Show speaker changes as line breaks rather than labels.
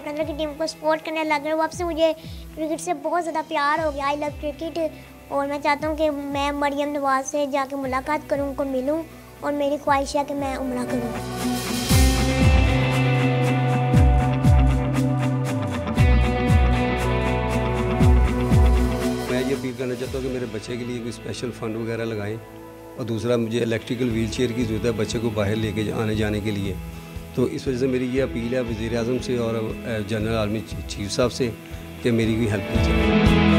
पोरबंदर की टीम को सपोर्ट करने लग गए। अब से मुझे क्रिकेट से बहुत ज़्यादा प्यार हो गया। आई लव क्रिकेट और मैं चाहता हूँ कि मैं मरियम नवाज़ से जाके मुलाकात करूँ, उनको मिलूँ और मेरी ख्वाहिश है कि मैं उम्रा करूँ।
मैं ये अपील करना चाहता हूँ कि मेरे बच्चे के लिए कोई स्पेशल फ़ंड वगैरह लगाएं और दूसरा मुझे इलेक्ट्रिकल व्हील चेयर की ज़रूरत है बच्चे को बाहर लेके आने जाने के लिए। तो इस वजह से मेरी ये अपील है वज़ीर-ए-आज़म से और जनरल आर्मी चीफ साहब से कि मेरी भी हेल्प कीजिए।